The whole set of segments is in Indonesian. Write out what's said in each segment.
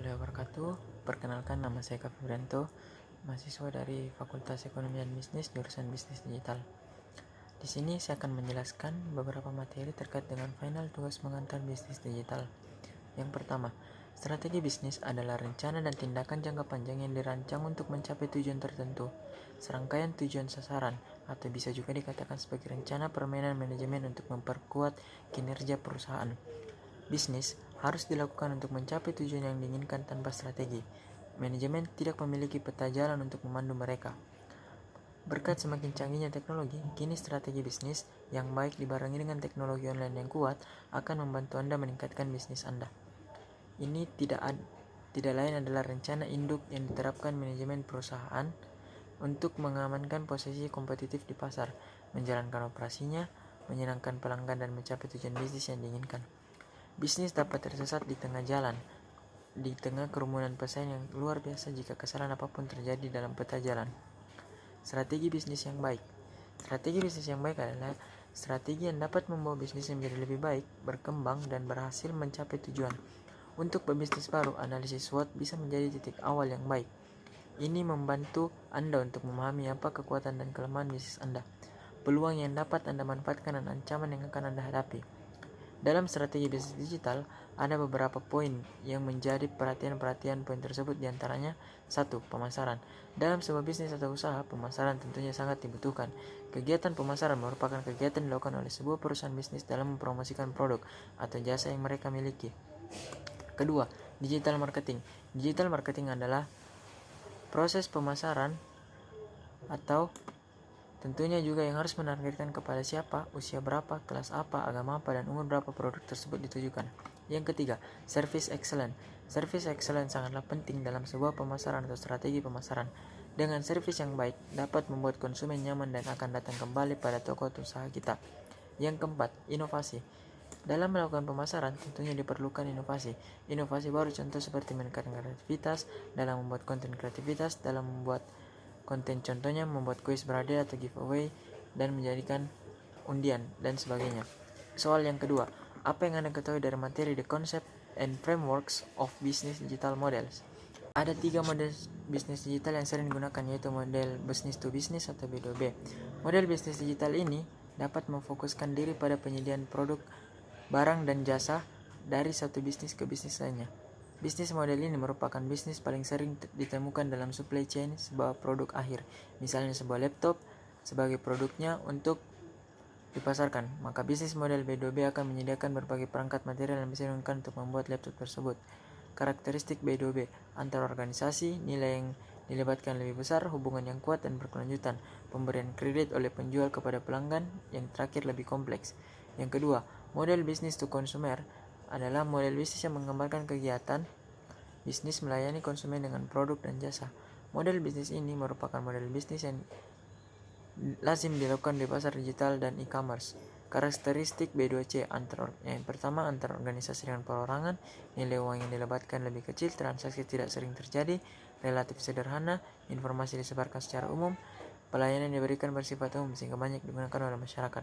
warahmatullahi wabarakatuh. Perkenalkan, nama saya Kak Febrianto, mahasiswa dari Fakultas Ekonomi dan Bisnis jurusan Bisnis Digital. Di sini saya akan menjelaskan beberapa materi terkait dengan final tugas mengantar bisnis digital. Yang pertama, strategi bisnis adalah rencana dan tindakan jangka panjang yang dirancang untuk mencapai tujuan tertentu. Serangkaian tujuan sasaran, atau bisa juga dikatakan sebagai rencana permainan manajemen untuk memperkuat kinerja perusahaan. Bisnis harus dilakukan untuk mencapai tujuan yang diinginkan tanpa strategi. Manajemen tidak memiliki peta jalan untuk memandu mereka. Berkat semakin canggihnya teknologi, kini strategi bisnis yang baik dibarengi dengan teknologi online yang kuat akan membantu Anda meningkatkan bisnis Anda. Ini tidak lain adalah rencana induk yang diterapkan manajemen perusahaan untuk mengamankan posisi kompetitif di pasar, menjalankan operasinya, menyenangkan pelanggan, dan mencapai tujuan bisnis yang diinginkan. Bisnis dapat tersesat di tengah jalan, di tengah kerumunan pesaing yang luar biasa jika kesalahan apapun terjadi dalam peta jalan. Strategi bisnis yang baik. Strategi bisnis yang baik adalah strategi yang dapat membawa bisnis menjadi lebih baik, berkembang, dan berhasil mencapai tujuan. Untuk pebisnis baru, analisis SWOT bisa menjadi titik awal yang baik. Ini membantu Anda untuk memahami apa kekuatan dan kelemahan bisnis Anda, peluang yang dapat Anda manfaatkan, dan ancaman yang akan Anda hadapi. Dalam strategi bisnis digital, ada beberapa poin yang menjadi perhatian poin tersebut, diantaranya 1. Pemasaran. Dalam sebuah bisnis atau usaha, pemasaran tentunya sangat dibutuhkan. Kegiatan pemasaran merupakan kegiatan dilakukan oleh sebuah perusahaan bisnis dalam mempromosikan produk atau jasa yang mereka miliki. Kedua, digital marketing. Digital marketing adalah proses pemasaran atau tentunya juga yang harus menargetkan kepada siapa, usia berapa, kelas apa, agama apa, dan umur berapa produk tersebut ditujukan. Yang ketiga, service excellence. Service excellence sangatlah penting dalam sebuah pemasaran atau strategi pemasaran. Dengan service yang baik, dapat membuat konsumen nyaman dan akan datang kembali pada toko atau usaha kita. Yang keempat, inovasi. Dalam melakukan pemasaran, tentunya diperlukan inovasi. Inovasi baru contoh seperti meningkatkan kreativitas, dalam membuat konten kreativitas, dalam membuat konten, contohnya membuat kuis berhadiah atau giveaway, dan menjadikan undian, dan sebagainya. Soal yang kedua, apa yang Anda ketahui dari materi The Concept and Frameworks of Business Digital Models? Ada 3 model bisnis digital yang sering digunakan, yaitu model business to business atau B2B. Model bisnis digital ini dapat memfokuskan diri pada penyediaan produk, barang, dan jasa dari satu bisnis ke bisnis lainnya. Bisnis model ini merupakan bisnis paling sering ditemukan dalam supply chain sebuah produk akhir, misalnya sebuah laptop sebagai produknya untuk dipasarkan. Maka bisnis model B2B akan menyediakan berbagai perangkat material yang bisa digunakan untuk membuat laptop tersebut. Karakteristik B2B, antar organisasi, nilai yang dilibatkan lebih besar, hubungan yang kuat dan berkelanjutan, pemberian kredit oleh penjual kepada pelanggan, yang terakhir lebih kompleks. Yang kedua, model business to consumer adalah model bisnis yang menggambarkan kegiatan bisnis melayani konsumen dengan produk dan jasa. Model bisnis ini merupakan model bisnis yang lazim dilakukan di pasar digital dan e-commerce. Karakteristik B2C yang pertama, antar organisasi dengan perorangan, nilai uang yang dilibatkan lebih kecil, transaksi tidak sering terjadi, relatif sederhana, informasi disebarkan secara umum, pelayanan diberikan bersifat umum sehingga banyak digunakan oleh masyarakat.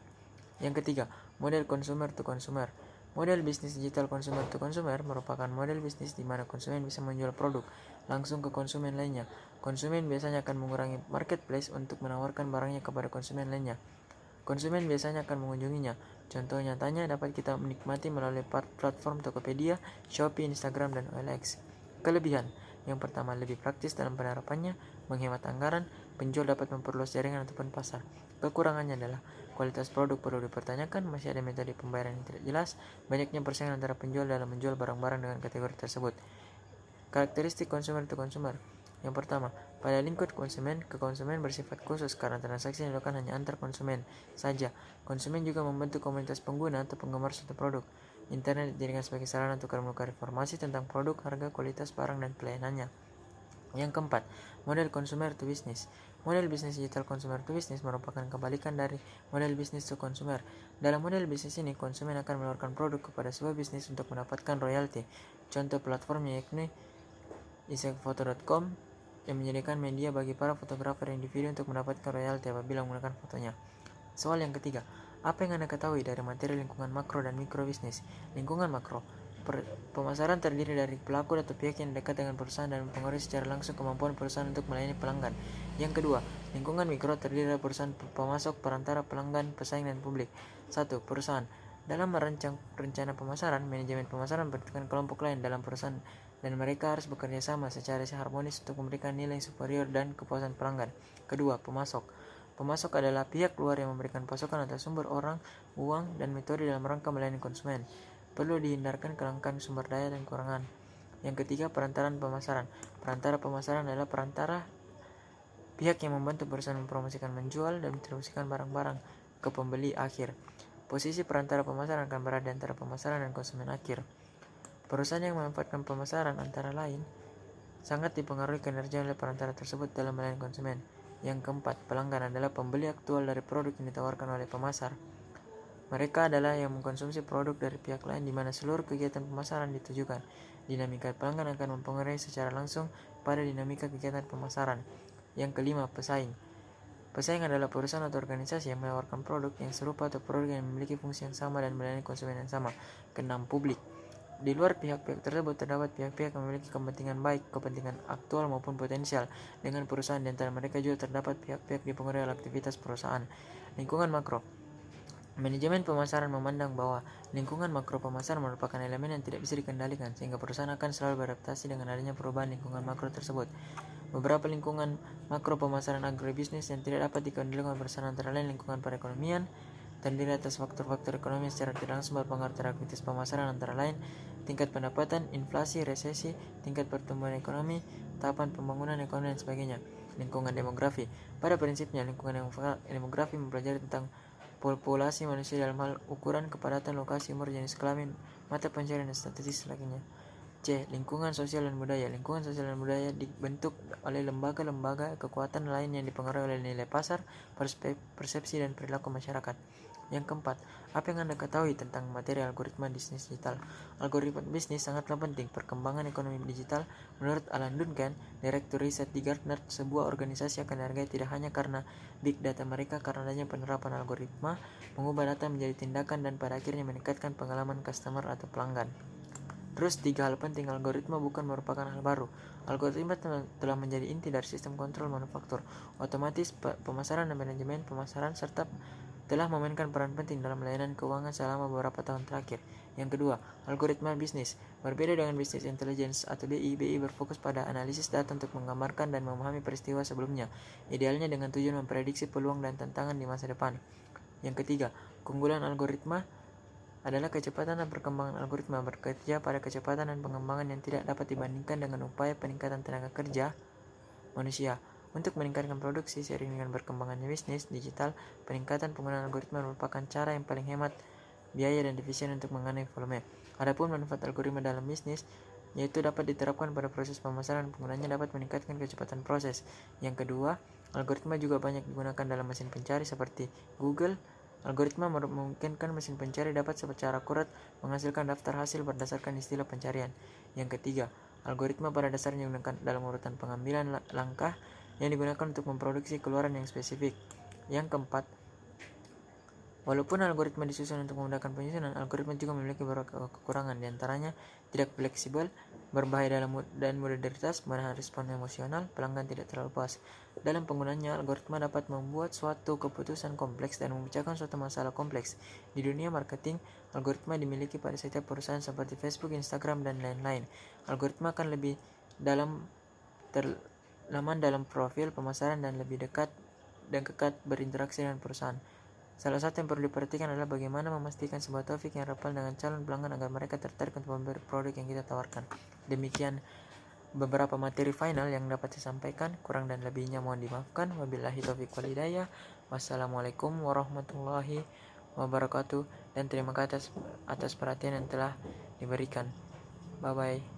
Yang ketiga, model consumer to consumer. Model bisnis digital consumer to consumer merupakan model bisnis di mana konsumen bisa menjual produk langsung ke konsumen lainnya. Konsumen biasanya akan mengurangi marketplace untuk menawarkan barangnya kepada konsumen lainnya. Konsumen biasanya akan mengunjunginya. Contoh nyatanya dapat kita menikmati melalui platform Tokopedia, Shopee, Instagram, dan OLX. Kelebihan, yang pertama, lebih praktis dalam penerapannya, menghemat anggaran, penjual dapat memperluas jaringan ataupun pasar. Kekurangannya adalah kualitas produk perlu dipertanyakan, masih ada metode pembayaran yang tidak jelas, banyaknya persaingan antara penjual dalam menjual barang-barang dengan kategori tersebut. Karakteristik consumer to consumer. Yang pertama, pada lingkup konsumen ke konsumen bersifat khusus karena transaksi yang dilakukan hanya antar konsumen saja. Konsumen juga membentuk komunitas pengguna atau penggemar suatu produk. Internet dijadikan sebagai sarana untuk menukar informasi tentang produk, harga, kualitas barang, dan pelayanannya. Yang keempat, model consumer to business. Model bisnis digital consumer to business merupakan kebalikan dari model business to consumer. Dalam model bisnis ini, konsumen akan menawarkan produk kepada sebuah bisnis untuk mendapatkan royalti. Contoh platformnya yakni isekfoto.com yang menyediakan media bagi para fotografer yang divideo untuk mendapatkan royalti apabila menggunakan fotonya. Soal yang ketiga, apa yang Anda ketahui dari materi lingkungan makro dan mikro bisnis? Lingkungan makro. Pemasaran terdiri dari pelaku atau pihak yang dekat dengan perusahaan dan mempengaruhi secara langsung kemampuan perusahaan untuk melayani pelanggan. Yang kedua, lingkungan mikro terdiri dari perusahaan pemasok, perantara, pelanggan, pesaing, dan publik. 1. Perusahaan. Dalam merancang rencana pemasaran, manajemen pemasaran membutuhkan kelompok lain dalam perusahaan dan mereka harus bekerja sama secara harmonis untuk memberikan nilai superior dan kepuasan pelanggan. Kedua, pemasok. Pemasok adalah pihak luar yang memberikan pasokan atau sumber orang, uang, dan metode dalam rangka melayani konsumen. Perlu dihindarkan kelangkaan sumber daya dan kekurangan. Yang ketiga, perantaran pemasaran. Perantara pemasaran adalah perantara pihak yang membantu perusahaan mempromosikan, menjual, dan mendistribusikan barang-barang ke pembeli akhir. Posisi perantara pemasaran akan berada antara pemasaran dan konsumen akhir. Perusahaan yang memanfaatkan pemasaran antara lain sangat dipengaruhi kinerja oleh perantara tersebut dalam melayani konsumen. Yang keempat, pelanggan adalah pembeli aktual dari produk yang ditawarkan oleh pemasar. Mereka adalah yang mengkonsumsi produk dari pihak lain di mana seluruh kegiatan pemasaran ditujukan. Dinamika pelanggan akan mempengaruhi secara langsung pada dinamika kegiatan pemasaran. Yang kelima, pesaing. Pesaing adalah perusahaan atau organisasi yang menawarkan produk yang serupa atau produk yang memiliki fungsi yang sama dan melayani konsumen yang sama. Keenam, publik. Di luar pihak-pihak tersebut terdapat pihak-pihak yang memiliki kepentingan baik, kepentingan aktual maupun potensial dengan perusahaan. Di antara mereka juga terdapat pihak-pihak dipengaruhi oleh aktivitas perusahaan. Lingkungan makro. Manajemen pemasaran memandang bahwa lingkungan makro pemasaran merupakan elemen yang tidak bisa dikendalikan, sehingga perusahaan akan selalu beradaptasi dengan adanya perubahan lingkungan makro tersebut. Beberapa lingkungan makro pemasaran agribisnis yang tidak dapat dikendalikan perusahaan antara lain lingkungan perekonomian, terdiri atas faktor-faktor ekonomi secara tidak langsung berpengaruh terhadap aktivitas pemasaran antara lain tingkat pendapatan, inflasi, resesi, tingkat pertumbuhan ekonomi, tahapan pembangunan ekonomi, dan sebagainya. Lingkungan demografi. Pada prinsipnya, lingkungan demografi mempelajari tentang populasi manusia dalam hal ukuran, kepadatan, lokasi, umur, jenis kelamin, mata pencarian, dan statistik lainnya. C. Lingkungan sosial dan budaya. Lingkungan sosial dan budaya dibentuk oleh lembaga-lembaga kekuatan lain yang dipengaruhi oleh nilai pasar, persepsi, dan perilaku masyarakat. Yang keempat, apa yang Anda ketahui tentang materi algoritma bisnis digital? Algoritma bisnis sangatlah penting perkembangan ekonomi digital. Menurut Alan Duncan, Direktur Riset di Gartner, sebuah organisasi akan dihargai tidak hanya karena big data mereka, karena adanya penerapan algoritma, mengubah data menjadi tindakan, dan pada akhirnya meningkatkan pengalaman customer atau pelanggan. Terus, 3 hal penting. Algoritma bukan merupakan hal baru. Algoritma telah menjadi inti dari sistem kontrol manufaktur, otomatis, pemasaran, dan manajemen pemasaran, serta telah memainkan peran penting dalam layanan keuangan selama beberapa tahun terakhir. Yang kedua, algoritma bisnis. Berbeda dengan bisnis intelligence atau BI berfokus pada analisis data untuk menggambarkan dan memahami peristiwa sebelumnya, idealnya dengan tujuan memprediksi peluang dan tantangan di masa depan. Yang ketiga, keunggulan algoritma adalah kecepatan dan perkembangan algoritma bekerja pada kecepatan dan pengembangan yang tidak dapat dibandingkan dengan upaya peningkatan tenaga kerja manusia. Untuk meningkatkan produksi seiring dengan berkembangnya bisnis digital, peningkatan penggunaan algoritma merupakan cara yang paling hemat biaya dan efisien untuk mengenai volume. Adapun manfaat algoritma dalam bisnis, yaitu dapat diterapkan pada proses pemasaran, penggunanya dapat meningkatkan kecepatan proses. Yang kedua, algoritma juga banyak digunakan dalam mesin pencari seperti Google. Algoritma memungkinkan mesin pencari dapat secara akurat menghasilkan daftar hasil berdasarkan istilah pencarian. Yang ketiga, algoritma pada dasarnya digunakan dalam urutan pengambilan langkah yang digunakan untuk memproduksi keluaran yang spesifik. Yang keempat, walaupun algoritma disusun untuk memudahkan penyusunan, algoritma juga memiliki beberapa kekurangan, diantaranya tidak fleksibel, berbahaya dan mudah diretas, menahan respon emosional, pelanggan tidak terlalu puas. Dalam penggunaannya, algoritma dapat membuat suatu keputusan kompleks dan memecahkan suatu masalah kompleks. Di dunia marketing, algoritma dimiliki pada setiap perusahaan seperti Facebook, Instagram, dan lain-lain. Algoritma akan lebih laman dalam profil pemasaran dan lebih dekat dan kekat berinteraksi dengan perusahaan. Salah satu yang perlu diperhatikan adalah bagaimana memastikan sebuah topik yang relevan dengan calon pelanggan agar mereka tertarik untuk membeli produk yang kita tawarkan. Demikian beberapa materi final yang dapat disampaikan, kurang dan lebihnya mohon dimaafkan. Wabillahi taufiq wal hidayah. Wassalamualaikum warahmatullahi wabarakatuh, dan terima kasih atas perhatian yang telah diberikan. Bye bye.